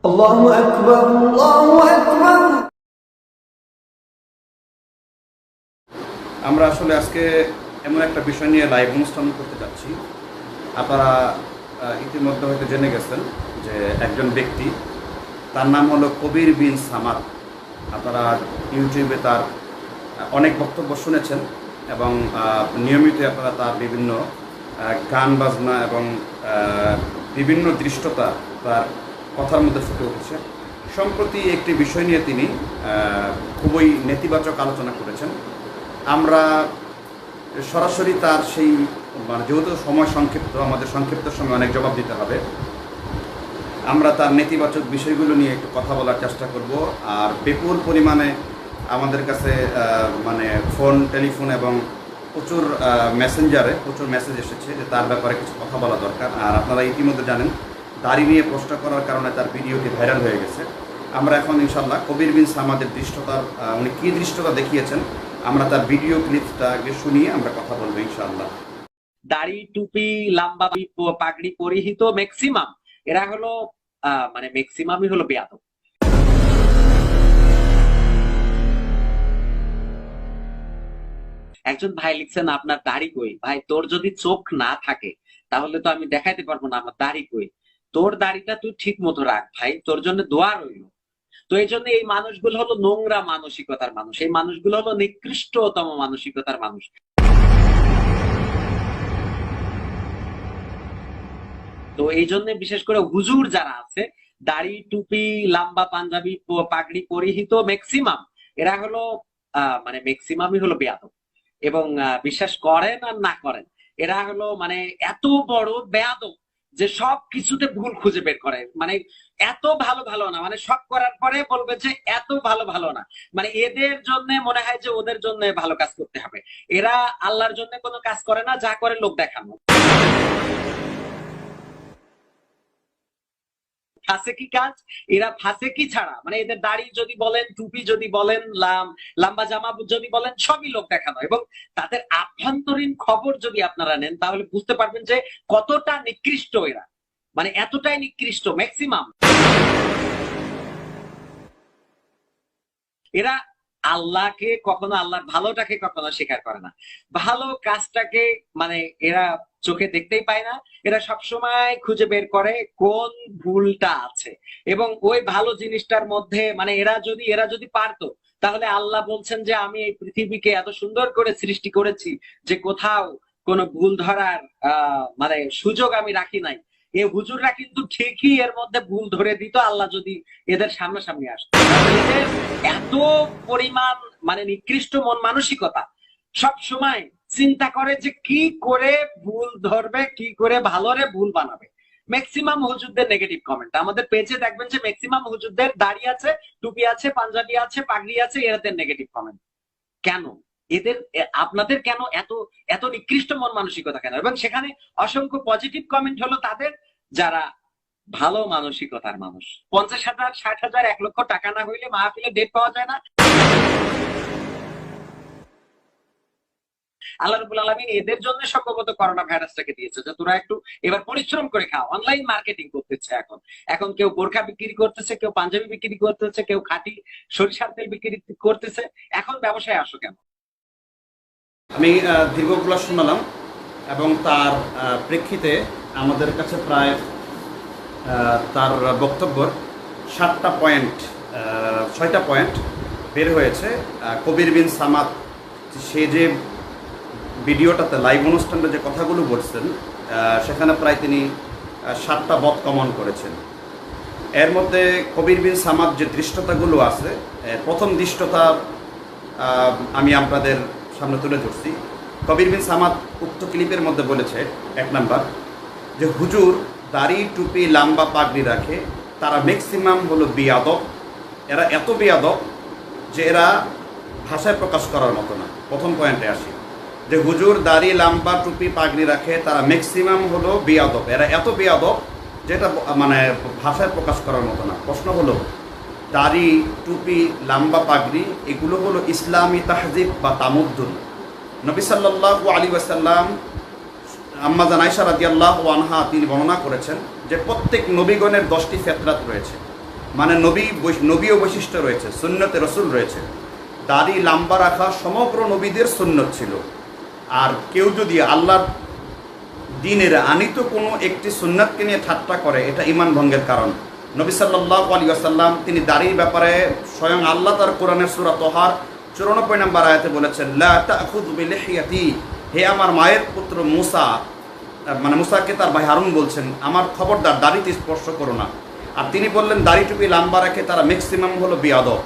আল্লাহু আকবার, আল্লাহু আকবার। আমরা আসলে আজকে এমন একটা বিষয় নিয়ে লাইভ অনুষ্ঠান করতে যাচ্ছি। আপনারা ইতিমধ্যে হয়তো জেনে গেছেন যে একজন ব্যক্তি, তার নাম হলো কবির বিন সামাদ। আপনারা ইউটিউবে তার অনেক বক্তব্য শুনেছেন এবং নিয়মিত আপনারা তার বিভিন্ন গান বাজনা এবং বিভিন্ন দৃষ্টতা তার কথার মধ্যে ফুটে উঠেছে। সম্প্রতি একটি বিষয় নিয়ে তিনি খুবই নেতিবাচক আলোচনা করেছেন। আমরা সরাসরি তার সেই যেহেতু সময় সংক্ষিপ্ত, আমাদের সংক্ষিপ্ত সময় অনেক জবাব দিতে হবে, আমরা তার নেতিবাচক বিষয়গুলো নিয়ে একটু কথা বলার চেষ্টা করব। আর বিপুল পরিমাণে আমাদের কাছে ফোন, টেলিফোন এবং প্রচুর মেসেঞ্জারে প্রচুর মেসেজ এসেছে যে তার ব্যাপারে কিছু কথা বলা দরকার। আর আপনারা ইতিমধ্যে জানেন, দাড়ি নিয়ে প্রশ্ন করার কারণে তার ভিডিওটি ভাইরাল হয়ে গেছে। আমরা এখন ইনশাল্লাহ কবির বিন সামাদের দৃষ্টতার, উনি কী দৃষ্টতা দেখিয়েছেন, আমরা তার ভিডিও ক্লিপটা আগে শুনিয়ে আমরা কথা বলবো ইনশাআল্লাহ। দাড়ি, টুপি, লম্বা পাগড়ি পরিহিত ম্যাক্সিমাম এরা হলো ম্যাক্সিমামই হলো বেয়াদব। একজন ভাই লিখছেন, আপনার দাড়ি কই? ভাই, তোর যদি চোখ না থাকে তাহলে তো আমি দেখাইতে পারবো না আমার দাড়ি কই। তোর দাড়িটা তুই ঠিক মতো রাখ ভাই, তোর জন্য দোয়া রইল। তো এই জন্য এই মানুষগুলো হলো নোংরা মানসিকতার মানুষ, এই মানুষগুলো হলো নিকৃষ্টতম মানসিকতার মানুষ। তো এই জন্য বিশেষ করে হুজুর যারা আছে, দাড়ি, টুপি, লম্বা পাঞ্জাবি, পাগড়ি পরিহিত ম্যাক্সিমাম এরা হলো ম্যাক্সিমামই হলো বেয়াদব। এবং বিশ্বাস করেন আর না করেন, এরা হলো এত বড় বেয়াদব যে সব কিছুতে ভুল খুঁজে বের করে। এত ভালো ভালো না, সব করার পরে বলবে যে এত ভালো ভালো না। এদের জন্য মনে হয় যে ওদের জন্য ভালো কাজ করতে হবে। এরা আল্লাহর জন্য কোনো কাজ করে না, যা করে লোক দেখানো। ফাসেকি কাজ, এরা ফাসেকি ছাড়া এদের দাড়ি যদি বলেন, টুপি যদি বলেন, লম্বা জামা যদি বলেন, সবই লোক দেখানো। এবং তাদের আভ্যন্তরীণ খবর যদি আপনারা নেন তাহলে বুঝতে পারবেন যে কতটা নিকৃষ্ট এরা, এতটাই নিকৃষ্ট ম্যাক্সিমাম। এরা আল্লাহকে কখনো, আল্লাহর ভালোটাকে কখনো স্বীকার করে না। ভালো কাজটাকে এরা চোখে দেখতেই পায় না। এরা সবসময় খুঁজে বের করে কোন ভুলটা আছে, এবং ওই ভালো জিনিসটার মধ্যে এরা যদি পারতো তাহলে আল্লাহ বলছেন যে আমি এই পৃথিবীকে এত সুন্দর করে সৃষ্টি করেছি যে কোথাও কোনো ভুল ধরার সুযোগ আমি রাখি নাই। এই হুজুররা কিন্তু ঠিকই এর মধ্যে ভুল ধরে দিত আল্লাহ যদি এদের সামনাসামনি আসতো। এদের এত পরিমাণ নিকৃষ্ট মন মানসিকতা, সব সময় চিন্তা করে যে কি করে ভুল ধরবে, কি করে ভালোরে ভুল বানাবে। ম্যাক্সিমাম হুজুরদের নেগেটিভ কমেন্ট আমাদের পেজে দেখবেন যে ম্যাক্সিমাম হুজুরদের দাড়ি আছে, টুপি আছে, পাঞ্জাবি আছে, পাগড়ি আছে, এদের নেগেটিভ কমেন্ট। কেন এদের, আপনাদের কেন এত এত নিকৃষ্ট মন মানসিকতা কেন? এবং সেখানে অসংখ্য পজিটিভ কমেন্ট হলো তাদের, যারা ভালো মানসিকতার মানুষ। 50,000, 60,000, 1 লক্ষ টাকা না হইলে মাহফিলে ডেট পাওয়া যায় না। আল্লাহ রাব্বুল আলামিন এদের জন্য সম্ভবত করোনা ভাইরাসটাকে দিয়েছে যে তোরা একটু এবার পরিশ্রম করে খাও। অনলাইন মার্কেটিং করতেছে এখন কেউ বোরখা বিক্রি করতেছে, কেউ পাঞ্জাবি বিক্রি করতেছে, কেউ খাঁটি সরিষার তেল বিক্রি করতেছে। এখন ব্যবসায় আসো কেন? আমি দীর্ঘগুলো শোনালাম এবং তার প্রেক্ষিতে আমাদের কাছে প্রায় তার বক্তব্যের 6টা পয়েন্ট বের হয়েছে। কবির বিন সামাদ সে যে ভিডিওটাতে লাইভ অনুষ্ঠানে যে কথাগুলো বলছেন, সেখানে প্রায় তিনি 7টা বদ কমন করেছেন। এর মধ্যে কবির বিন সামাদ যে দৃষ্টতাগুলো আছে, প্রথম দৃষ্টতা আমি আপনাদের সামনে তুলে ধরছি। কবির বিন সামাদ উক্ত ক্লিপের মধ্যে বলেছে, 1 নাম্বার, যে হুজুর দাড়ি, টুপি, লম্বা পাগড়ি রাখে, তারা ম্যাক্সিমাম হলো বেয়াদব। এরা এত বেয়াদব যে এরা ভাষায় প্রকাশ করার মতো না। প্রথম পয়েন্টে আসি, যে হুজুর দাড়ি, লম্বা, টুপি, পাগড়ি রাখে, তারা ম্যাক্সিমাম হলো বেয়াদব। এরা এত বেয়াদব যেটা ভাষায় প্রকাশ করার মতো না। প্রশ্ন হলো, দাড়ি, টুপি, লম্বা পাগড়ি এগুলো হলো ইসলামী তাহজিব বা তামুদ্দুন। নবী সাল্লাল্লাহু আলাইহি ওয়াসাল্লাম, আম্মা আয়েশা রাদিয়াল্লাহু আনহা তিনি বর্ণনা করেছেন যে প্রত্যেক নবীগণের 10টি ফিতরাত রয়েছে। মানে নবীয় বৈশিষ্ট্য রয়েছে, সুন্নতে রসুল রয়েছে। দাড়ি লম্বা রাখা সমগ্র নবীদের সুন্নত ছিল। আর কেউ যদি আল্লাহর দ্বীনের আনিত কোনো একটি সুন্নাতকে নিয়ে ঠাট্টা করে, এটা ঈমান ভঙ্গের কারণ। নবী সাল্লাল্লাহু আলাইহি ওয়াসাল্লাম তিনি দাড়ির ব্যাপারে স্বয়ং আল্লাহ তার কোরআনের সূরা তহার 94 নম্বর আয়াতে বলেছেন, লা তাখুযু বিলিহিয়াতি, হে আমার মায়ের পুত্র মুসা, মানে মুসাকে তার ভাই হারুন বলছেন, আমার খবরদার দাড়িতে স্পর্শ করো না। আর তিনি বললেন দাড়ি টুপি লম্বা রাখে তারা ম্যাক্সিমাম হলো বিয়াদব।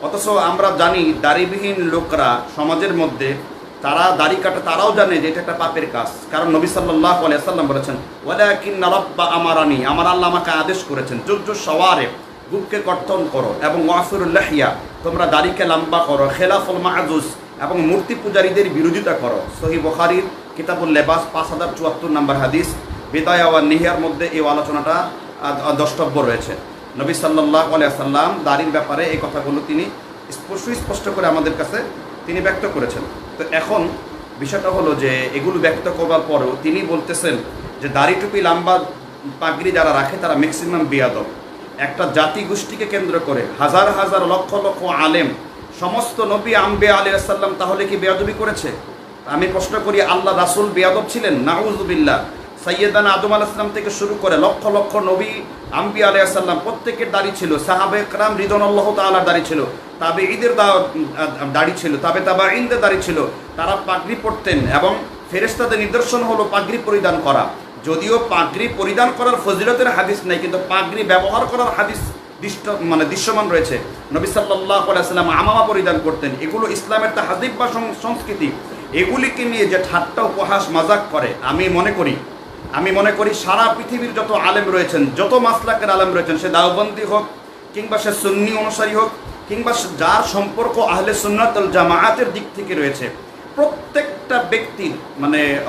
অথচ আমরা জানি দাড়িবিহীন লোকরা সমাজের মধ্যে তারা দাড়ি কাটে, তারাও জানে যে এটা একটা পাপের কাজ। কারণ নবী সাল্লাল্লাহু আলাইহি ওয়াসাল্লাম বলেছেন, ওয়ালাকিন্না রাব্বা আমারানি, আমার আল্লাহ আমাকে আদেশ করেছেন, জুজ্জু শাওয়ারে, বুককে কর্তন করো, এবং ওয়াফিরুল লাহিয়া, তোমরা দাড়িকে লম্বা করো, খেলাফুল মা'জুজ, এবং মূর্তি পূজারীদের বিরোধিতা করো। সহিহ বুখারীর কিতাবুল লেবাস 5074 নম্বর হাদিস, বিদায়া ওয়া নিহিয়ার মধ্যে এই আলোচনাটা দ্রষ্টব্য রয়েছে। নবী সাল্লাল্লাহু আলাইহি ওয়াসাল্লাম দাড়ির ব্যাপারে এই কথাগুলো তিনি স্পষ্ট করে আমাদের কাছে তিনি ব্যক্ত করেছেন। তো এখন বিষয়টা হলো যে এগুলো ব্যক্ত করবার পরেও তিনি বলতেছেন যে দাড়ি টুপি লম্বা পাগড়ি যারা রাখে তারা ম্যাক্সিমাম বিয়াদব। একটা জাতি গোষ্ঠীকে কেন্দ্র করে হাজার হাজার লক্ষ লক্ষ আলেম, সমস্ত নবী আম্বিয়া আলাইহিস সালাম তাহলে কি বেয়াদবি করেছে? আমি প্রশ্ন করি, আল্লাহ রাসূল বেয়াদব ছিলেন? নাউযুবিল্লাহ। সাইয়েদানা আদম আলাইহিস সালাম থেকে শুরু করে লক্ষ লক্ষ নবী আম্বিয়া আলাইহিস সালাম প্রত্যেকের দাড়ি ছিল, সাহাবায়ে কেরাম রিদওয়ানুল্লাহ তাআলার দাড়ি ছিল, তাবেঈদের দাড়ি ছিল, তাবেঈনদের দাড়ি ছিল, তারা পাগড়ি পরতেন এবং ফেরেশতাদের নিদর্শন হলো পাগড়ি পরিধান করা। যদিও পাগড়ি পরিধান করার ফজিলতের হাদিস নাই, কিন্তু পাগড়ি ব্যবহার করার হাদিস দৃশ্যমান রয়েছে। নবী সাল্লাল্লাহু আলাইহি ওয়াসাল্লাম আমামা পরিধান করতেন। এগুলো ইসলামের তাহজিব বা সংস্কৃতি। এগুলিকে নিয়ে যে ঠাট্টা উপহাস মাজাক করে, আমি মনে করি সারা পৃথিবীর যত আলেম রয়েছেন, যত মাসলাকের আলেম রয়েছেন, সে দাওবন্দি হোক কিংবা সে সুন্নি অনুসারী হোক কিংবা যার সম্পর্ক আহলে সুন্নাত ওয়াল জামাআতের দিক থেকে রয়েছে, প্রত্যেকটা ব্যক্তির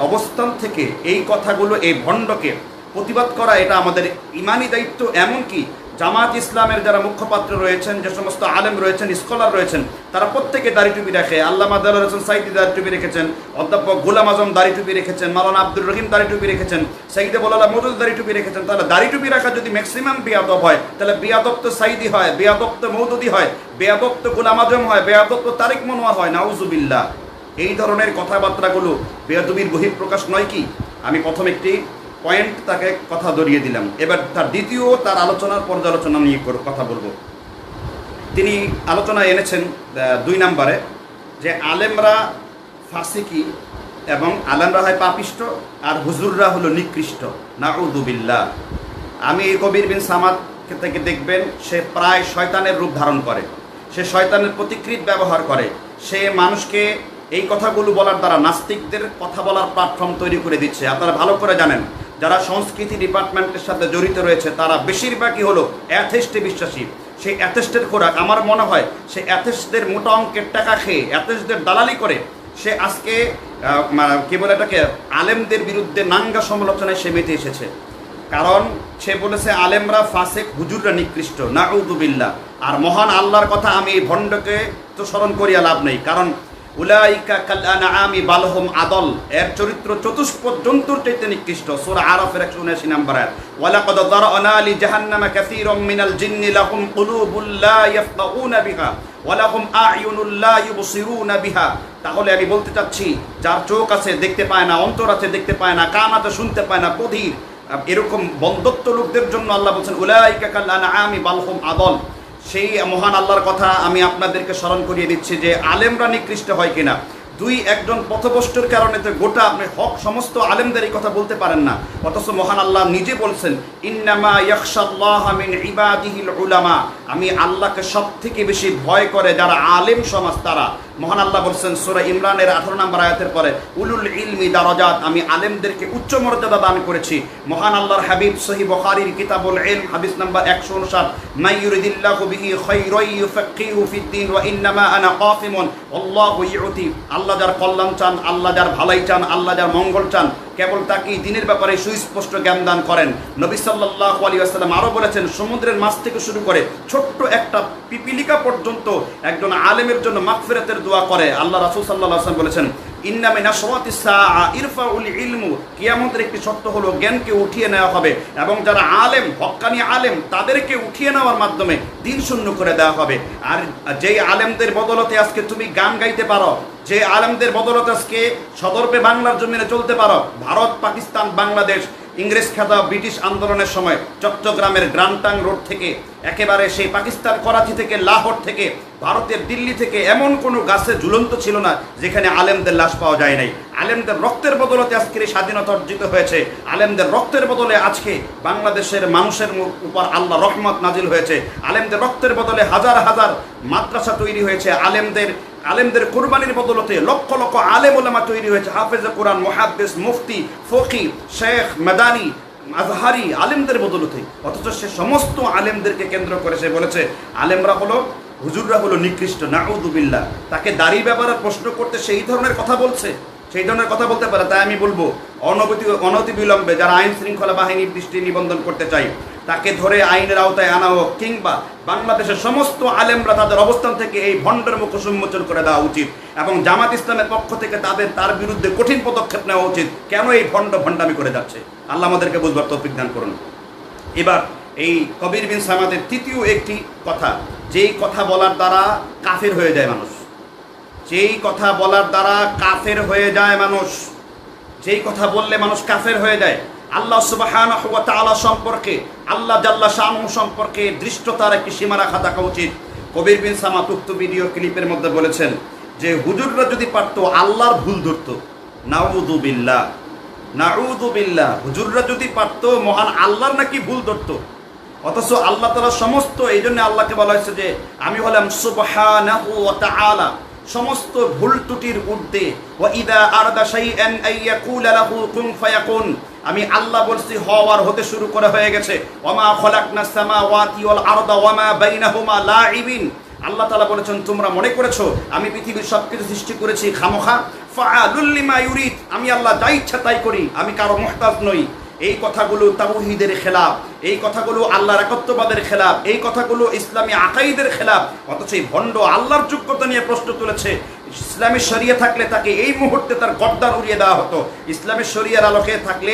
অবস্থান থেকে এই কথাগুলো, এই ভণ্ডকে প্রতিবাদ করা এটা আমাদের ইমানি দায়িত্ব। এমনকি জামাত ইসলামের যারা মুখপাত্র রয়েছেন, যে সমস্ত আলেম রয়েছেন, স্কলার রয়েছেন, তারা প্রত্যেকে দাড়ি টুপি রাখে। আল্লামা দেলোয়ার হোসেন সাঈদী দাড়ি টুপি রেখেছেন, অধ্যাপক গোলাম আজম দাড়ি টুপি রেখেছেন, মাওলানা আব্দুর রহিম দাড়ি টুপি রেখেছেন, সাঈদে বলালা মওদুদ দাড়ি টুপি রেখেছেন। তাহলে দাড়ি টুপি রাখা যদি ম্যাক্সিমাম বেয়াদব হয়, তাহলে বেয়াদব তো সাঈদী হয়, বেয়াদব তো মওদুদি হয়, বেয়াদব তো গোলাম আজম হয়, বেয়াদব তো তারিক মনোয়ার হয়। নাউযুবিল্লাহ। এই ধরনের কথাবার্তাগুলো বেয়াদবির বহিঃপ্রকাশ নয় কি? আমি প্রথম একটি পয়েন্ট তাকে কথা ধরিয়ে দিলাম। এবার তার দ্বিতীয় তার আলোচনার পর্যালোচনা নিয়ে কথা বলবো। তিনি আলোচনায় এনেছেন 2 নম্বরে যে আলেমরা ফাসিকি এবং আলেমরা হয় পাপিষ্ট আর হুজুররা হলো নিকৃষ্ট। নাউযুবিল্লাহ। আমি কবির বিন সামাদ থেকে দেখবেন, সে প্রায় শয়তানের রূপ ধারণ করে, সে শয়তানের প্রতিকৃত ব্যবহার করে, সে মানুষকে এই কথাগুলো বলার দ্বারা নাস্তিকদের কথা বলার প্ল্যাটফর্ম তৈরি করে দিচ্ছে। আপনারা ভালো করে জানেন, যারা সংস্কৃতি ডিপার্টমেন্টের সাথে জড়িত রয়েছে তারা বেশিরভাগই হলো অ্যাথেস্টে বিশ্বাসী। সেই অ্যাথেস্টের খোরাক, আমার মনে হয় সে অ্যাথেস্টদের মোটা অঙ্কের টাকা খেয়ে, অ্যাথেস্টদের দালালি করে সে আজকে কি বলে এটাকে, আলেমদের বিরুদ্ধে নাঙ্গা সমালোচনায় সে মেতে এসেছে। কারণ সে বলেছে আলেমরা ফাসেক, হুজুররা নিকৃষ্ট। নাউযুবিল্লাহ। আর মহান আল্লাহর কথা আমি এই ভণ্ডকে তো স্মরণ করিয়া লাভ নেই, কারণ উলাইকা কাল আনআমি বাল হুম আদল, এর চরিত্র চতুষ্পদ জন্তুর চাইতে নিকৃষ্ট। সূরা আরাফের 179 নম্বর আয়াত। ওয়ালাকাদ যারানা লি জাহান্নামা কাসীরাম মিনাল জিন্নি লাহুম কুলুবুল লা ইয়াফকাহুনা বিহা ওয়া লাহুম আ'য়ুনুল লা ইউবসিরুনা বিহা। তাহলে আমি বলতে চাচ্ছি, যার চোখ আছে দেখতে পায় না, অন্তর আছে দেখতে পায় না, কান আছে শুনতে পায় না, বধির, এরকম বন্ধত্ব লোকদের জন্য আল্লাহ বলছেন উলাইকা কাল আনআমি বাল হুম আদল। সেই মহান আল্লাহর কথা আমি আপনাদেরকে স্মরণ করিয়ে দিচ্ছি যে আলেমরা নিকৃষ্ট হয় কিনা। একজন পথভ্রষ্টর কারণে তো গোটা আপনি হক সমস্ত আলেমদের এই কথা বলতে পারেন না। অথচ মহান আল্লাহ নিজে বলছেন, ইন্নামা ইয়াখশাল্লাহা মিন ইবাদিহিল উলামা, আমি আল্লাহকে সবথেকে বেশি ভয় করে যারা আলেম সমাজ তারা। মহান আল্লাহ বলছেন সূরা ইমরানের 18 নম্বর আয়াতের পরে, উলুল ইলমি দারাজাত, আমি আলেমদেরকে উচ্চ মর্যাদা দান করেছি। মহান আল্লাহর হাবিব সহিহ বুখারীর কিতাবুল ইলম হাদিস নাম্বার 159, মান ইউরিদিল্লাহু বিহি খায়রান ইউফাক্কিহু ফিদ্দীন ওয়া ইন্নামা আনা কাসিমুন আল্লাহু ইউতি। আল্লাহ যার কল্যাণ চান, আল্লাহ যার ভালাই চান, আল্লাহ যার মঙ্গল চান, কেবল তাকেই দিনের ব্যাপারে সুস্পষ্ট জ্ঞান দান করেন। নবী সাল্লাল্লাহু আলাইহি ওয়াসাল্লাম আরো বলেছেন, সমুদ্রের মাছ থেকে শুরু করে ছোট্ট একটা পিপিলিকা পর্যন্ত একজন আলেমের জন্য মাগফিরাতের দোয়া করে। আল্লাহ রাসূল সাল্লাল্লাহু আলাইহি ওয়াসাল্লাম বলেছেন, ইন্না মিন আশরাতিস সাআ ইরফাউল ইলমু, কিয়ামতের একটি শর্ত হলো জ্ঞানকে উঠিয়ে নেওয়া হবে, এবং যারা আলেম, হক্কানি আলেম, তাদেরকে উঠিয়ে নেওয়ার মাধ্যমে দিন শূন্য করে দেওয়া হবে। আর যেই আলেমদের বদলতে আজকে তুমি গান গাইতে পারো, যে আলেমদের বদলতে আজকে সদর্পে বাংলার জমিনে চলতে পারো, ভারত, পাকিস্তান, বাংলাদেশ, ইংরেজ খেতা ব্রিটিশ আন্দোলনের সময় চট্টগ্রামের গ্রান্টাং রোড থেকে একেবারে সেই পাকিস্তান করাচি থেকে লাহোর থেকে ভারতের দিল্লি থেকে এমন কোনো গাছে ঝুলন্ত ছিল না যেখানে আলেমদের লাশ পাওয়া যায় নাই। আলেমদের রক্তের বদলতে আজকের এই স্বাধীনতা অর্জিত হয়েছে। আলেমদের রক্তের বদলে আজকে বাংলাদেশের মানুষের উপর আল্লাহ রহমত নাজিল হয়েছে। আলেমদের রক্তের বদলে হাজার হাজার মাদ্রাসা তৈরি হয়েছে। আলেমদের কুরবানির বদলতে লক্ষ লক্ষ আলেম ওলামা তৈরি হয়েছে। হাফেজ কোরআন, মুহাদ্দিস, মুফতি, ফকি, শেখ, মাদানী, আজহারি, আলেমদের বদলতে। অথচ সে সমস্ত আলেমদেরকে কেন্দ্র করে সে বলেছে আলেমরা হলো, হুজুররা হলো নিকৃষ্ট, নাউযুবিল্লাহ। তাকে দাড়ি ব্যাপারে প্রশ্ন করতে সেই ধরনের কথা বলছে, সেই ধরনের কথা বলতে পারে। তাই আমি বলবো অনতিবিলম্বে যারা আইন শৃঙ্খলা বাহিনীর দৃষ্টি নিবন্ধন করতে চাই তাকে ধরে আইনের আওতায় আনা হোক, কিংবা বাংলাদেশের সমস্ত আলেমরা তাদের অবস্থান থেকে এই ভণ্ডের মুখ উন্মোচন করে দেওয়া উচিত, এবং জামাত ইসলামের পক্ষ থেকে তার বিরুদ্ধে কঠিন পদক্ষেপ নেওয়া উচিত। কেন এই ভণ্ডামি করে যাচ্ছে? আল্লাহ আমাদেরকে বুঝবার তৌফিক দান করুন। এবার এই কবির বিন সামাদের তৃতীয় একটি কথা, যেই কথা বলার দ্বারা কাফের হয়ে যায় মানুষ, যেই কথা বলার দ্বারা কাফের হয়ে যায় মানুষ, যেই কথা বললে মানুষ কাফের হয়ে যায়। আল্লাহ সুবহানাহু ওয়া তাআলা সম্পর্কে, আল্লাহ জাল্লা শানুহু সম্পর্কে দৃষ্টতার একটি সীমা রাখা থাকা উচিত। কবির বিন সামাদ উক্ত ভিডিও ক্লিপের মধ্যে বলেছেন যে হুজুররা যদি পারতো আল্লাহর ভুল ধরতো, নাউযুবিল্লাহ, নাউযুবিল্লাহ, হুজুররা যদি পারতো মহান আল্লাহর নাকি ভুল ধরতো। অথচ আল্লাহ তাআলা সমস্ত, এই জন্য আল্লাহকে বলা হয়েছে যে আমি হলাম সুবহানাহু ওয়া তাআলা, সমস্ত ভুল ত্রুটির ঊর্ধ্বে। ওয়া ইযা আরাদা শাইআন আইয়াকুলা লাহু কুন ফায়াকুন, আমি আল্লাহ বলছি হওয়ার হতে শুরু করা হয়ে গেছে। ওয়ামা খলাকনাস সামাওয়াতি ওয়াল আরদা ওয়ামা বাইনাহুমা লাইবিন, আল্লাহ তাআলা বলেছেন তোমরা মনে করেছো আমি পৃথিবীর সবকিছু সৃষ্টি করেছি খামোখা। ফাআলুল লিমা ইউরিদ, আমি আল্লাহ যা ইচ্ছা তাই করি, আমি কারো মুহতাজ নই। এই কথাগুলো তাওহীদের খেলাফ, এই কথাগুলো আল্লাহর একত্ববাদের খেলাফ, এই কথাগুলো ইসলামী আকাইদের খেলাফ। অথচ এই ভণ্ড আল্লাহর যোগ্যতা নিয়ে প্রশ্ন তুলেছে। ইসলামী শরিয়া থাকলে তাকে এই মুহূর্তে তার গর্দান উড়িয়ে দেওয়া হতো। ইসলামের শরিয়ার আলোকে থাকলে,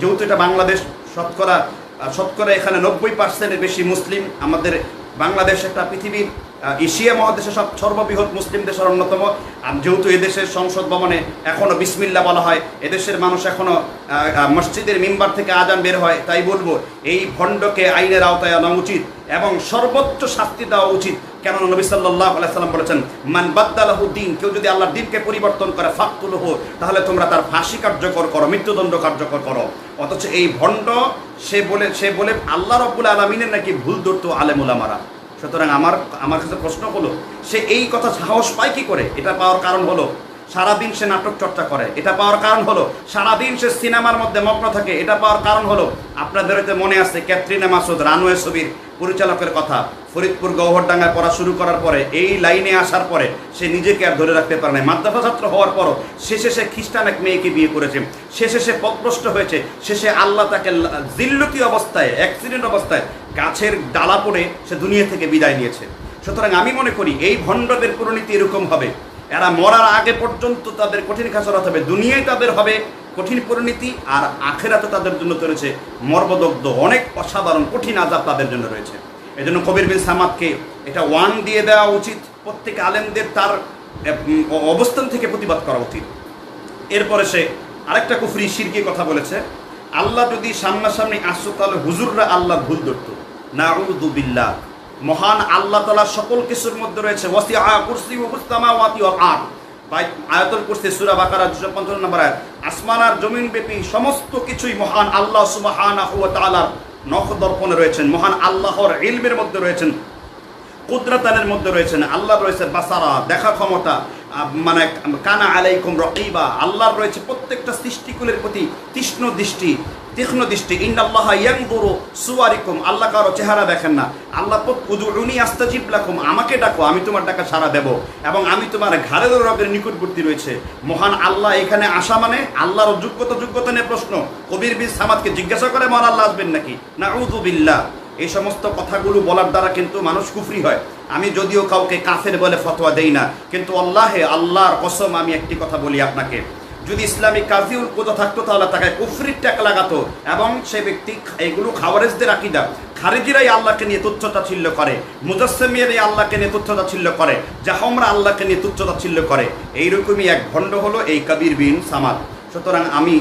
যেহেতু এটা বাংলাদেশ, শতকরা এখানে 90% বেশি মুসলিম। আমাদের বাংলাদেশ একটা পৃথিবীর এশিয়া মহাদেশের সর্ববৃহৎ মুসলিম দেশের অন্যতম। যেহেতু এদেশের সংসদ ভবনে এখনও বিসমিল্লাহ বলা হয়, এদেশের মানুষ এখনও মসজিদের মিম্বার থেকে আজান বের হয়, তাই বলবো এই ভণ্ডকে আইনের আওতায় আনা উচিত এবং সর্বোচ্চ শাস্তি দেওয়া উচিত। কেন নবী সাল্লাল্লাহু আলাইহি সাল্লাম বলেছেন মান বাদদালাহু দ্বীন, কেউ যদি আল্লাহর দ্বীনকে পরিবর্তন করে ফাকতুলহু, তাহলে তোমরা তার ফাঁসি কার্যকর করো, মৃত্যুদণ্ড কার্যকর করো। অথচ এই ভণ্ড সে বলে আল্লাহ রাব্বুল আলামিনের নাকি ভুল ধরতো আলেম ওলামারা। সুতরাং আমার কাছে প্রশ্ন হলো, সে এই কথা সাহস পায় কি করে? এটা পাওয়ার কারণ হলো সারাদিন সে নাটক চর্চা করে, এটা পাওয়ার কারণ হলো সারাদিন সে সিনেমার মধ্যে মগ্ন থাকে, এটা পাওয়ার কারণ হলো আপনাদের হয়তো মনে আছে ক্যাটরিনা মাসুদ, রানওয়ে ছবির পরিচালকের কথা। ফরিদপুর গৌহরডাঙ্গায় পড়া শুরু করার পরে, এই লাইনে আসার পরে সে নিজেকে আর ধরে রাখতে পারে না। মাদ্রাসা ছাত্র হওয়ার পরও শেষে সে খ্রিস্টান এক মেয়েকে বিয়ে করেছে, শেষে সে পথভ্রষ্ট হয়েছে, শেষে আল্লাহ তাকে জিল্লতি অবস্থায়, অ্যাক্সিডেন্ট অবস্থায় গাছের ডালা পড়ে সে দুনিয়া থেকে বিদায় নিয়েছে। সুতরাং আমি মনে করি এই ভণ্ডদের পরিণতি এরকম হবে, এরা মরার আগে পর্যন্ত তাদের কঠিন খাসরাত হবে, দুনিয়ায় তাদের হবে কঠিন পরিণতি, আর আখেরাতে তাদের জন্য রয়েছে মর্মদগ্ধ অনেক অসাধারণ কঠিন আযাব তাদের জন্য রয়েছে। এই জন্য কবির বিন সামাদকে এটা ওয়ান দিয়ে দেওয়া উচিত, প্রত্যেক আলেমদের তার অবস্থান থেকে প্রতিবাদ করা উচিত। এরপরে সে আরেকটা কুফরি শিরকি কথা বলেছে, আল্লাহ যদি সামনাসামনি আসতো তাহলে হুজুররা আল্লাহ ভুল ধরত। নাউযু বিল্লাহ, মহান আল্লাহ তাআলা সকল কিছুর মধ্যে রয়েছে। ওয়াসিআ কুরসিয়ুহুস সামাওয়াতি ওয়াল আরদ, আয়াতুল কুরসি সূরা বাকারা 255 নম্বর আয়াত। আসমান আর জমিন ব্যাপী সমস্ত কিছুই মহান আল্লাহ সুবহানাহু ওয়া তাআলার নখ দর্পণে রয়েছেন, মহান আল্লাহর ইলমের মধ্যে রয়েছেন, কুদরতানের মধ্যে রয়েছেন। আল্লাহ রয়েছে বাসারা, দেখা ক্ষমতা, মানে কানা আলাইকুম রকিবা, আল্লাহর রয়েছে প্রত্যেকটা সৃষ্টিকুলের প্রতি তীক্ষ্ণ দৃষ্টি। ইন্নাল্লাহা ইয়ানজুরু সুওয়ারিকুম, আল্লাহ কারো চেহারা দেখেন না। আল্লাহ উদউনি আস্তাজিব লাকুম, আমাকে ডাকো আমি তোমার ডাকা সাড়া দেব, এবং আমি তোমার ঘাড়ের রবের নিকটবর্তী রয়েছে। মহান আল্লাহ এখানে আসা মানে আল্লাহর যোগ্যতা নিয়ে প্রশ্ন। কবির বিন সামাদকে জিজ্ঞাসা করে মহান আল্লাহ আসবেন নাকি? নাউযু বিল্লাহ। এই সমস্ত কথাগুলো বলার দ্বারা কিন্তু মানুষ কুফরি হয়। আমি যদিও কাউকে কাফের বলে ফতোয়া দেই না, কিন্তু আল্লাহর কসম আমি একটি কথা বলি আপনাকে, যদি ইসলামিক কাজিউল কোদা থাকতো তাহলে তাকে কুফরির ট্যাগ লাগাতো, এবং সে ব্যক্তি এগুলো খাওয়ারেজদের আকীদা। খারিজিরাই আল্লাহকে নিয়ে তুচ্ছ-তাচ্ছিল্য করে, মুজাসসিমিয়ারাই আল্লাহকে নিয়ে তুচ্ছ-তাচ্ছিল্য করে, জাহমরা আল্লাহকে নিয়ে তুচ্ছ-তাচ্ছিল্য করে। এইরকমই এক ভণ্ড হলো এই কবির বিন সামাদ। সুতরাং আমি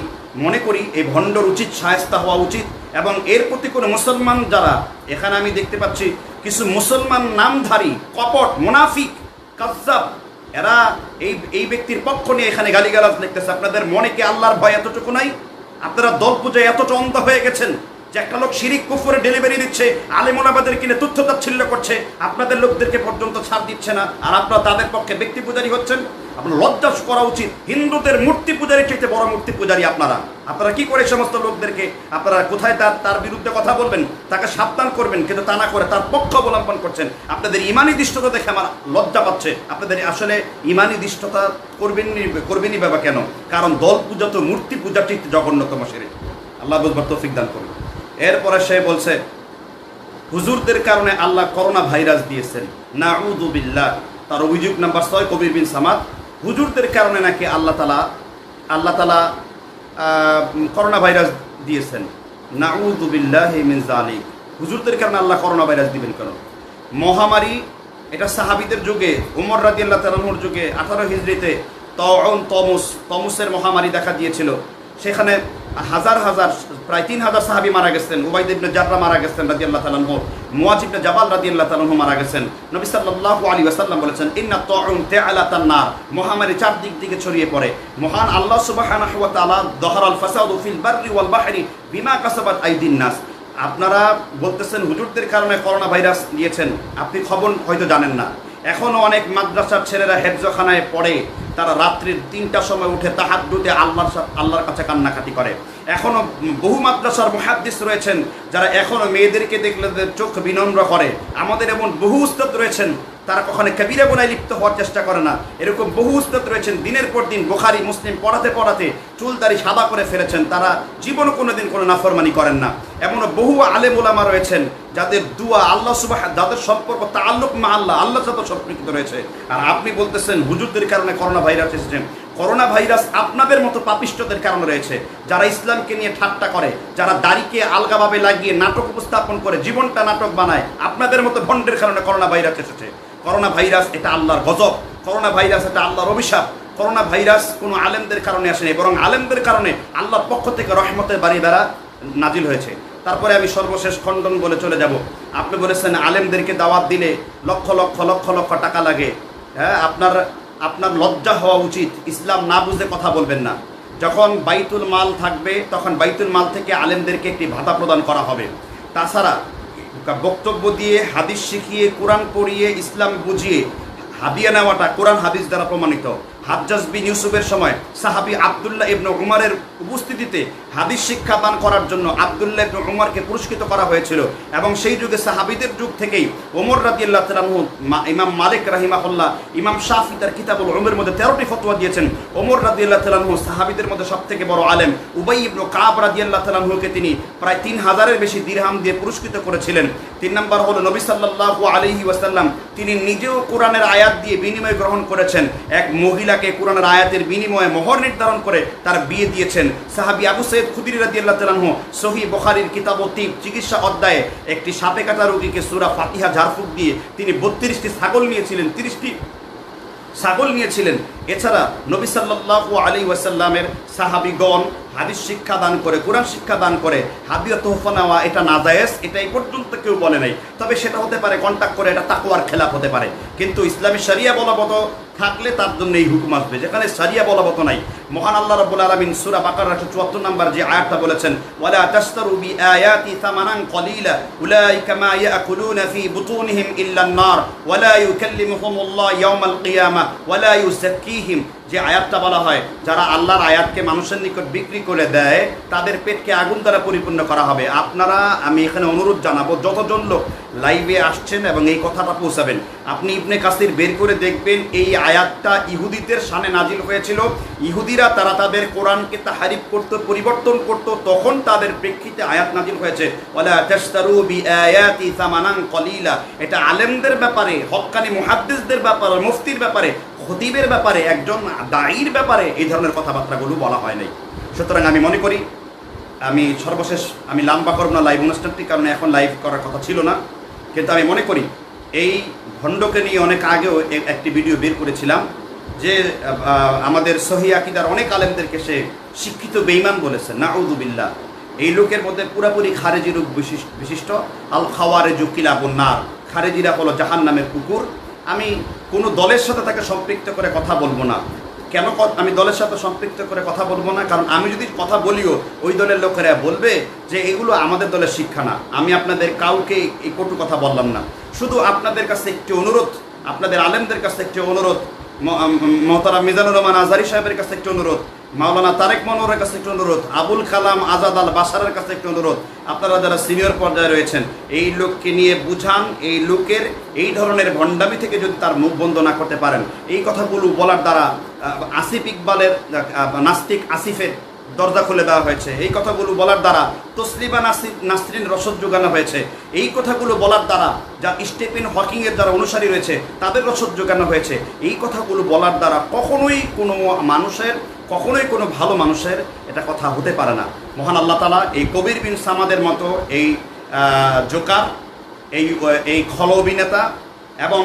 মনে করি এই ভণ্ডর উচিত শায়েস্তা হওয়া উচিত, এবং এর প্রতি কোনো মুসলমান যারা এখানে আমি দেখতে পাচ্ছি কিছু মুসলমান নামধারী কপট মুনাফিক কাজ্জাব, এরা এই ব্যক্তির পক্ষ নিয়ে এখানে গালিগালাজ লিখতেছে। আপনাদের মনে কি আল্লাহর ভয় এতটুকু নাই? আপনারা দল পূজায় এতটা অন্ধ হয়ে গেছেন যে একটা লোক শিরিক কুফরে ডেলিভারি দিচ্ছে, আলেম ওলামাদের কিনে তুচ্ছ-তাচ্ছিল্য করছে, আপনাদের লোকদেরকে পর্যন্ত ছাড় দিচ্ছে না, আর আপনারা তাদের পক্ষে ব্যক্তি পূজারী হচ্ছেন। আপনার লজ্জা করা উচিত। হিন্দুদের মূর্তি পূজারীর চাইতে বড় মূর্তি পূজারী আপনারা কি করে সমস্ত লোকদেরকে আপনারা কোথায় তার বিরুদ্ধে কথা বলবেন, তাকে সাবধান করবেন, কিন্তু তা না করে তার পক্ষ অবলম্বন করছেন। আপনাদের ইমানি দৃষ্টতা দেখে আমার লজ্জা পাচ্ছে। আপনাদের আসলে ইমানি দৃষ্টতা করবেনই বাবা কেন? কারণ দল পূজা তো মূর্তি পূজা ঠিক জঘন্যতম শিরক। আল্লাহ বুঝবার তৌফিক দান করুন। এরপরে সে বলছে হুজুরদের কারণে আল্লাহ করোনা ভাইরাস দিয়েছেন, নাউযু বিল্লাহ। তার অভিযোগ নাম্বার 6, কবির বিন সামাদ, হুজুরদের কারণে নাকি আল্লাহ তাআলা করোনা ভাইরাস দিয়েছেন। নাউযু বিল্লাহি মিন যালিক। হুজুরদের কারণে আল্লাহ করোনা ভাইরাস দিবেন কেন? মহামারী এটা সাহাবীদের যুগে, ওমর রাদিয়াল্লাহু তাআলার যুগে 18 হিজরিতে তমুসের মহামারী দেখা দিয়েছিল। সেখানে হাজার প্রায় 3000 সাহাবী মারা গেছেন। উবাইদ ইবনে জাররাহ মারা গেছেন রাদিয়াল্লাহু তাআলা আনহু, মুআয ইবনে জাবাল রাদিয়াল্লাহু তাআলা আনহু মারা গেছেন। নবী সাল্লাল্লাহু আলাইহি ওয়াসাল্লাম বলেছেন, ইন্না তাউন তাআলাতান নার, মহামারী চারদিক দিকে ছড়িয়ে পড়ে। মহান আল্লাহ সুবহানাহু ওয়া তাআলা দহরাল ফাসাদু ফিল বাররি ওয়াল বাহরি বিমা কাসাবাত আইদিন নাস। আপনারা বলতেছেন হুজুরদের কারণে করোনা ভাইরাস দিয়েছেন, আপনি খবর হয়তো জানেন না। এখনও অনেক মাদ্রাসার ছেলেরা হেফজখানায় পড়ে, তারা রাত্রির 3টার সময় উঠে তাহাজ্জুদে আল্লাহর কাছে কান্নাকাটি করে। এখনও বহু মাদ্রাসার মুহাদ্দিস রয়েছেন যারা এখনও মেয়েদেরকে দেখলে চোখ বিনম্র করে। আমাদের এমন বহু উস্তাদ রয়েছেন, তারা কখনো কবিরা গুনায় লিপ্ত হওয়ার চেষ্টা করে না। এরকম বহু উস্তাদ রয়েছেন, দিনের পর দিন বুখারী মুসলিম পড়াতে চুলদারি সাদা করে ফেলেছেন, তারা জীবনে কোনোদিন কোনো নাফরমানি করেন না। এমনও বহু আলেম ওলামা রয়েছেন যাদের দুয়া আল্লাহ সুবহানাহু, যাদের সম্পর্ক তাআল্লুক মা আল্লাহর সাথে সম্পৃক্ত রয়েছে। আর আপনি বলতেছেন হুজুরদের কারণে করোনা ভাইরাস এসেছে। করোনা ভাইরাস আপনাদের মতো পাপিষ্টদের কারণে রয়েছে, যারা ইসলামকে নিয়ে ঠাট্টা করে, যারা দাড়িকে আলগাভাবে লাগিয়ে নাটক উপস্থাপন করে জীবনটা নাটক বানায়, আপনাদের মতো ভণ্ডের কারণে করোনা ভাইরাস এসেছে। করোনা ভাইরাস এটা আল্লাহর গজব, করোনা ভাইরাস এটা আল্লাহর অভিশাপ। করোনা ভাইরাস কোনো আলেমদের কারণে আসেনি, বরং আলেমদের কারণে আল্লাহর পক্ষ থেকে রহমতের বাড়ি বেড়া নাজিল হয়েছে। তারপরে আমি সর্বশেষ খণ্ডন বলে চলে যাব। আপনি বলেছেন আলেমদেরকে দাওয়াত দিলে লক্ষ লক্ষ টাকা লাগে। হ্যাঁ, আপনার লজ্জা হওয়া উচিত। ইসলাম না বুঝে কথা বলবেন না। যখন বাইতুল মাল থাকবে তখন বাইতুল মাল থেকে আলেমদেরকে একটি ভাতা প্রদান করা হবে। তাছাড়া বক্তব্য দিয়ে, হাদিস শিখিয়ে, কোরআন পড়িয়ে, ইসলাম বুঝিয়ে হাদিয়া নেওয়াটা কোরআন হাদিস দ্বারা প্রমাণিত। হাজ্জাজ বিন ইউসুফের সময় সাহাবী আব্দুল্লাহ ইবনে উমরের উপস্থিতিতে হাদিস শিক্ষা দান করার জন্য আব্দুল্লাহ ইবনে উমরকে পুরস্কৃত করা হয়েছিল, এবং সেই যুগে সাহাবীদের যুগ থেকেই ওমর রাদিয়াল্লাহু তাআলা আনহু, ইমাম মালিক রাহিমাহুল্লাহ, ইমাম শাফি তার কিতাবুল উলুমের মধ্যে 13টি ফতোয়া দিয়েছেন। ওমর রাদিয়াল্লাহু তাআলা আনহু সাহাবীদের মধ্যে সবথেকে বড় আলেম। উবাই ইবনে কাব রাদিয়াল্লাহু তাআলা আনহুকে তিনি প্রায় 3000-এর বেশি দিরহাম দিয়ে পুরস্কৃত করেছিলেন। 3 নম্বর হলো নবী সাল্লাল্লাহু আলাইহি ওয়াসাল্লাম, তিনি নিজেও কোরআনের আয়াত দিয়ে বিনিময় গ্রহণ করেছেন। এক মহিলাকে কোরআনের আয়াতের বিনিময়ে মোহর নির্ধারণ করে তার বিয়ে দিয়েছেন। সাহাবী আবু সাঈদ খুদরি রাদিয়াল্লাহু তাআলা আনহু সহিহ বুখারীর কিতাবুত তিব চিকিৎসা অধ্যায়ে একটি সাপে কাটা রোগীকে সূরা ফাতিহা ঝাড়ফুঁক দিয়ে তিনি 32টি ছাগল নিয়েছিলেন, 30টি ছাগল নিয়েছিলেন। এছাড়া নবী সাল্লাল্লাহু আলাইহি ওয়াসাল্লামের সাহাবীগণ হাদিস শিক্ষা দান করে, কোরআন শিক্ষা দান করে, হাদিয়া তোহফা নেওয়া এটা নাজায়েজ, এটা এই পর্যন্ত কেউ বলে নাই। তবে সেটা হতে পারে কন্টাক্ট করে, এটা তাকওয়ার খেলাফ হতে পারে। কিন্তু ইসলামী শরিয়া বলবৎ থাকলে তার জন্য এই হুকুম আসবে। যেখানে শরিয়া বলবৎ নাই, মহান আল্লাহ রাব্বুল আলামিন সূরা বাকারার 174 নম্বর যে আয়াতটা বলেছেন, ওয়ালা তাশতারু বিআয়াতি সামানান কলিলা উলাইকা মা ইয়াকুলুনা ফি বুতুনিহিম ইল্লা আন-নার ওয়ালা ইউকাল্লিমুহুমুল্লাহু ইয়াওমাল কিয়ামা ওয়ালা ইউযাক্কিহিম। যে আয়াতটা বলা হয় যারা আল্লাহর আয়াতকে মানুষের নিকট বিক্রি করে দেয় তাদের পেটকে আগুন দ্বারা পরিপূর্ণ করা হবে। আপনারা, আমি এখানে অনুরোধ জানাবো, যতজন লোক লাইভে আসছেন এবং এই কথাটা পৌঁছাবেন, আপনি ইবনে কাসির বের করে দেখবেন এই আয়াতটা ইহুদিদের শানে নাজিল হয়েছিল। ইহুদিরা তারা তাদের কোরআনকে তাহারিফ করতো, পরিবর্তন করত, তখন তাদের প্রেক্ষিতে আয়াত নাজিল হয়েছে ওয়ালা তাশতারু বিআয়াতি সামানান কলিলা। এটা আলেমদের ব্যাপারে, হক্কানি মুহাদ্দিসদের ব্যাপারে, মুফতির ব্যাপারে, খতিবের ব্যাপারে, একজন দায়ীর ব্যাপারে এই ধরনের কথাবার্তাগুলো বলা হয় নাই। সুতরাং আমি মনে করি, আমি সর্বশেষ, আমি লম্বা করব না লাইভ অনুষ্ঠানটি, কারণ এখন লাইভ করার কথা ছিল না, কিন্তু আমি মনে করি এই ভণ্ডকে নিয়ে অনেক আগেও একটি ভিডিও বের করেছিলাম যে আমাদের সহি আকীদার অনেক আলেমদেরকে সে শিক্ষিত বেঈমান বলেছে, নাউযুবিল্লাহ। এই লোকের মধ্যে পুরাপুরি খারেজি রূপ বিশিষ্ট, আল খাওয়ারিজু কিলাবুন নার, খারেজিরা হলো জাহান্নামের কুকুর। আমি কোনো দলের সাথে তাকে সম্পৃক্ত করে কথা বলবো না। কেন আমি দলের সাথে সম্পৃক্ত করে কথা বলবো না? কারণ আমি যদি কথা বলিও ওই দলের লোকেরা বলবে যে এগুলো আমাদের দলের শিক্ষা না। আমি আপনাদের কাউকে এই কটু কথা বললাম না। শুধু আপনাদের কাছে একটি অনুরোধ, আপনাদের আলেমদের কাছে একটি অনুরোধ, মোহতারাম মিজানুর রহমান আজহারী সাহেবের কাছে একটি অনুরোধ, মাওলানা তারেক মনোহরের কাছে একটি অনুরোধ, আবুল কালাম আজাদ আল বাশারের কাছে একটি অনুরোধ, আপনারা যারা সিনিয়র পর্যায়ে রয়েছেন এই লোককে নিয়ে বুঝান। এই লোকের এই ধরনের ভণ্ডামি থেকে যদি তার মুখ বন্ধ না করতে পারেন, এই কথাগুলো বলার দ্বারা আসিফ ইকবালের, নাস্তিক আসিফের দরজা খুলে দেওয়া হয়েছে। এই কথাগুলো বলার দ্বারা তসলিমা নাসরিন রসদ যোগানো হয়েছে। এই কথাগুলো বলার দ্বারা যা স্টিফেন হকিংয়ের যারা অনুসারী রয়েছে তাদের রসদ যোগানো হয়েছে। এই কথাগুলো বলার দ্বারা কখনোই কোনো মানুষের, কখনোই কোনো ভালো মানুষের এটা কথা হতে পারে না। মহান আল্লাহ তাআলা এই কবির বিন সামাদের মতো এই জোকার, এই খল অভিনেতা এবং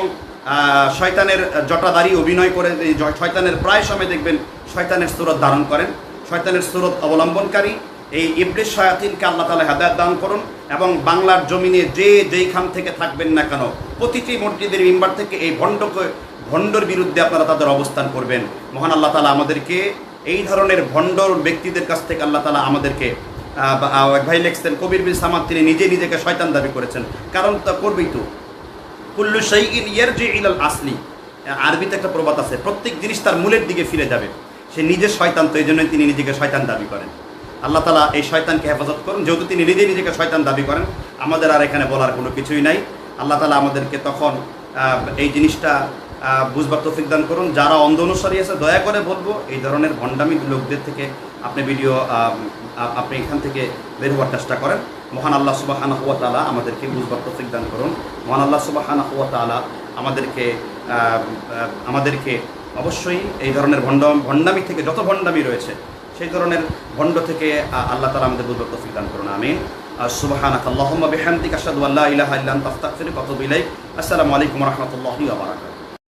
শয়তানের জটাধারী অভিনয় করে, এই শয়তানের প্রায় সময় দেখবেন শয়তানের সুরত ধারণ করেন, শয়তানের সুরত অবলম্বনকারী এই ইবলিস শায়াতিনকে আল্লাহ তাআলা হেদায়েত দান করুন। এবং বাংলার জমিনে যেইখান থেকে থাকবেন না কেন, প্রতিটি মসজিদের মিম্বার থেকে এই ভণ্ডর বিরুদ্ধে আপনারা তাদের অবস্থান করবেন। মহান আল্লাহ তাআলা আমাদেরকে এই ধরনের ভণ্ডর ব্যক্তিদের কাছ থেকে আল্লাহ তাআলা আমাদেরকে, এক ভাই লিখছেন কবির বিন সামাদ তিনি নিজেকে শয়তান দাবি করেছেন, কারণ তা করবেই তো। কুল্লু শাইইন ইয়ারজি ইলাল আসলি, আরবিতে একটা প্রবাদ আছে, প্রত্যেক জিনিস তার মূলের দিকে ফিরে যাবে। সে নিজের শয়তান, তো এই জন্যই তিনি নিজেকে শয়তান দাবি করেন। আল্লাহ তাআলা এই শয়তানকে হেফাজত করুন। যেহেতু তিনি নিজেকে শয়তান দাবি করেন, আমাদের আর এখানে বলার কোনো কিছুই নাই। আল্লাহ তাআলা আমাদেরকে তখন এই জিনিসটা বুঝবার তৌফিক দান করুন। যারা অন্ধ অনুসারী আছে দয়া করে বলবো এই ধরনের ভণ্ডামি লোকদের থেকে আপনি আপনি এখান থেকে বের হওয়ার চেষ্টা করেন। মহান আল্লাহ সুবহানাহু ওয়া তাআলা আমাদেরকে বুঝবার তৌফিক দান করুন। মহান আল্লাহ সুবহানাহু ওয়া তাআলা আমাদেরকে অবশ্যই এই ধরনের ভণ্ডামি থেকে, যত ভণ্ডামি রয়েছে সেই ধরনের ভণ্ড থেকে আল্লাহ তাআলা আমাদের বুঝবার তৌফিক দান করুন। আমিন। সুবহানাকাল্লাহুম্মা বিহামদিকা আশহাদু আল্লা ইলাহা ইল্লা আনতা আস্তাগফিরুকা ওয়া আতুবু ইলাইক। আসসালামু আলাইকুম ওয়া রাহমাতুল্লাহি ওয়া বারাকাতুহু।